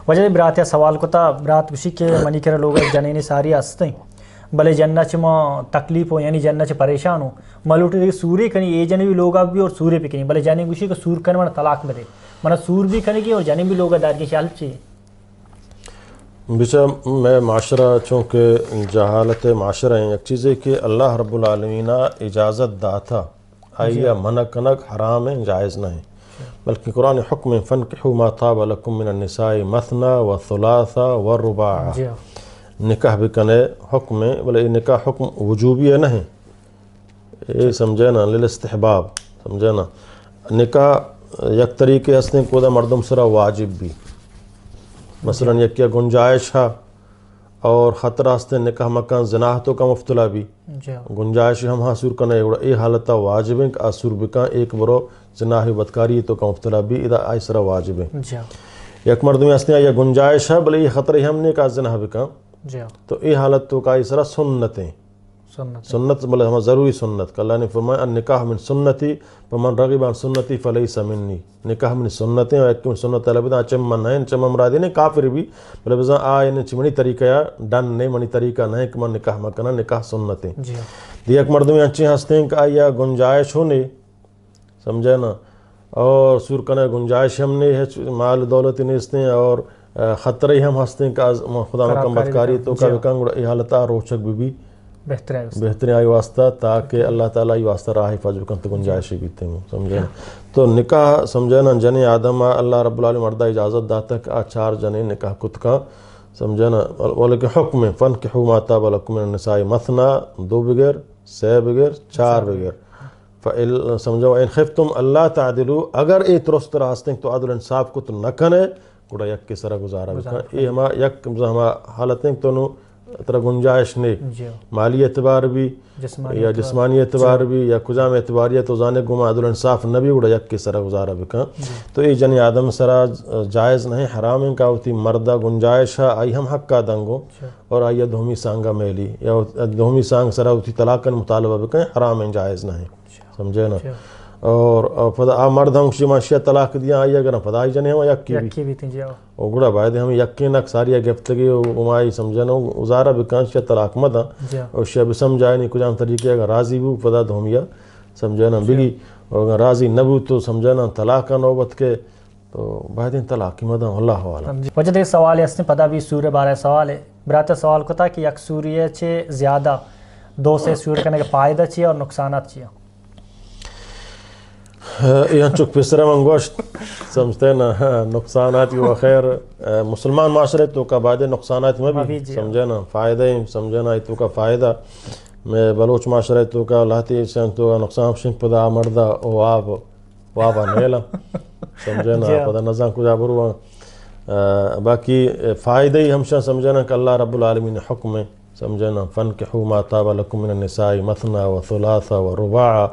وجہ برات سوال کو تا برات اسی کے منی کرے لوگ جنین ساری ہستیں بلے جنہ چ تکلیف ہو یعنی جنہ چ پریشان ہو ملوٹ سوری کنی اے جنے بھی لوگ بھی اور سورے پہ کنی بلے جانے گوشی کو سور کرنے والا طلاق میں دے منا سور بھی کرنے کی اور جانے بھی لوگ دار کی خیال چاہیے بچہ میں معاشرہ چونکہ جہالت معاشرہ ہیں ایک چیز ہے کہ اللہ رب العالمین اجازت داتا آئیہ منع کنک حرام ہے جائز نہ ہے بلکہ قرآن حکم فانکحوا ما طاب لکم من النساء مثنى وثلاث والرباع نکاح بکنے حکم ہے بلے یہ نکاح حکم وجوبی ہے نہیں یہ سمجھے نا للاستحباب سمجھے نا نکاح یک طریقے ہستیں کودا مردم سرا واجب بھی مثلا یک کیا گنجائش ہے اور خطرہ ہستے نکاح مکان زناح تو کا مفتلا بھی گنجائش ہم حاصور کرنے اے حالتا واجب ہیں کہ آسور بکان ایک برو زناح بدکاری تو کا مفتلا بھی ادا آئی سرا واجب ہیں یک مردمی ہستے یا گنجائش ہے بلے یہ خطرہ ہم نے کہا زناح بکان تو اے حالت تو کا آئی سرا سنتیں سنت بلے ہمیں ضروری سنت کہ اللہ نے فرمایا النکاح من سنتی فمن رغب عن سنتی فلیس منی نکاح من سنتیں اور ایک من سنت اللہ بدہ چم من ہے چم مرادی نہیں کافر بھی بلے بزا آئین چمنی طریقہ یا ڈن نہیں منی طریقہ نہیں کہ من نکاح مکنا نکاح سنتیں دی ایک مردمی انچیں ہستے ہیں کہ آیا گنجائش ہونے سمجھے نا اور سور کنے گنجائش ہم نے مال دولت نہیں ہیں اور خطرے ہم ہستے ہیں کہ خدا مکم بدکاری تو کا بکن گوڑا ای حالتا روچک بھی بہترین آئی واسطہ تاکہ اللہ تعالیٰ ای واسطہ راہ حفاظ بکن تو گنجائشی بیتے ہیں سمجھے نا تو نکاح سمجھے نا جنی آدم اللہ رب العالمین مردہ اجازت داتا کہ چار جنے نکاح کت کا سمجھے نا ولیکن حکم فانکحوا ما طاب لکم من النساء مثنى 2 بغیر 6 بغیر 4 بغیر سمجھو ان خفتم اللہ تعدلو اگر ای ترست راستیں تو عدل انصاف کت نکنے گوڑا یک کے سرہ گزارا بکن ای ہما یک ہما حالتیں تو نو طرح گنجائش نہیں مالی اعتبار بھی یا جسمانی اعتبار بھی یا کجام اعتباریہ تو زانے گما عدل انصاف نبی اڑا یک کے سرہ گزارا بکا تو یہ جنی آدم سرا جائز نہیں حرام ان کا ہوتی مردہ گنجائش ہے آئی ہم حق کا دنگو اور آئی دھومی سانگا میلی یا دھومی سانگ سرا ہوتی طلاق مطالبہ بکا حرام ان جائز نہیں سمجھے نا اور فدا مرد ہم کسی معاشیہ طلاق دیا آئی اگر فدا آئی جنے ہم یکی بھی اور گڑا باید ہم یکی نک ساری گفتگی امائی سمجھنا ازارہ بکان شیع طلاق مدا اور شیع بسمجھائے نہیں کجام طریقے اگر راضی بھی فدا دھومیا سمجھنا بگی اور اگر راضی نبو تو سمجھنا طلاق کا نوبت کے تو باید ان طلاق کی مدا اللہ والا وجہ دیکھ سوال ہے اس نے پتا بھی سورہ بارہ سوال ہے برات سوال کو تھا کہ یک سوریہ چھے زیادہ 2 سے سور کرنے کے فائدہ چھے اور نقصانات چھے یہاں چک پسرہ من گوشت سمجھتے ہیں نا نقصانات و خیر مسلمان معاشرے تو کا بعد نقصانات میں بھی سمجھے نا فائدہ ہی سمجھے نا تو کا فائدہ میں بلوچ معاشرے تو کا لاتی سے تو کا نقصان شنک پدا مردہ وابا نیلا سمجھے نا پدا نظام کجا بروا باقی فائدہ ہی ہمشہ سمجھے نا کہ اللہ رب العالمین حکم ہے سمجھے نا فانکحوا ما طاب لکم من النساء مثنى وثلاث ورباع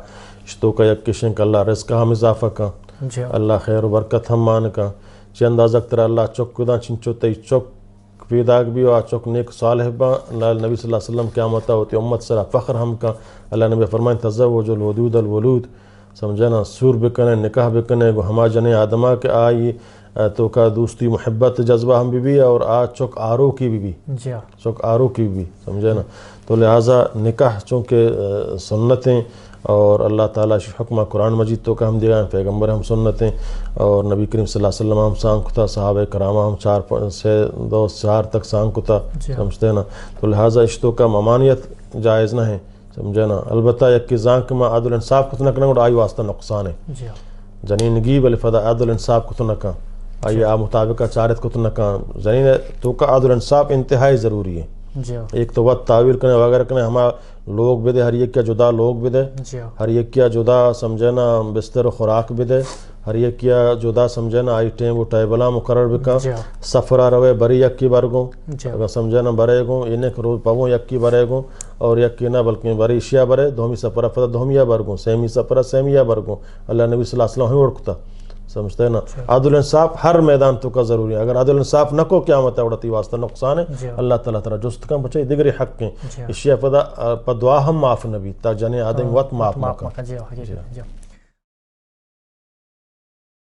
اشتو کا یک کشن کہ اللہ رزق ہم اضافہ کا اللہ خیر و برکت ہم مان کا چی اندازہ تر اللہ چک کدا چنچو تی چک پیداک بھی و چک نیک صالح با نبی صلی اللہ علیہ وسلم قیامتا ہوتی امت سرا فخر ہم کا اللہ نبی فرمائن تزوج الودود الولود سمجھنا سور بکنے نکاح بکنے گو ہما جنے آدمہ کے آئی تو کا دوستی محبت جذبہ ہم بھی اور آج چک آرو کی بھی چک آرو کی بھی سمجھے نا تو لہٰذا نکاح چونکہ سنتیں اور اللہ تعالیٰ حکمہ قرآن مجید تو کا ہم دیا پیغمبر ہم سنتیں اور نبی کریم صلی اللہ علیہ وسلم ہم سانگ کتا صحابہ کرامہ ہم 4 تک سانگ کتا سمجھتے نا تو لہٰذا اشتو کا ممانیت جائز نہ ہے سمجھے نا البتہ یک کی زانک میں عدل انصاف کتنا کرنا اور آئی واسطہ نقصان ہے جنینگی بل فدا عدل انصاف کتنا کا آئی آ مطابقہ چارت کتنا کا جنین تو کا عدل انصاف انتہائی ضروری ہے ایک تو وقت تعویل کرنے وغیرہ کرنے ہما لوگ بھی دے ہر ایک کیا جدا لوگ بھی دے ہر ایک کیا جدا سمجھنا بستر و خوراک بھی دے ہر ایک کیا جدا سمجھنا آئی ٹیم و ٹیبلہ مقرر بکا سفرہ روے بری یکی برگوں اگر سمجھنا برے گوں انہیں روز پاوں یکی برے گوں اور یکی نہ بلکہ بری اشیاء برے دومی سفرہ فتا دومیہ برگوں سیمی سفرہ سیمیہ برگوں اللہ نبی صلی اللہ علیہ وسلم ہی اڑکتا سمجھتے ہیں نا عدل انصاف ہر میدان تو کا ضروری ہے اگر عدل انصاف نہ کو قیامت اڑتی واسطہ نقصان ہے اللہ تعالیٰ تعالیٰ جست کا بچے دیگری حق کے اشیاء پدا دعا ہم معاف نبی تا جنے آدم وقت معاف مکا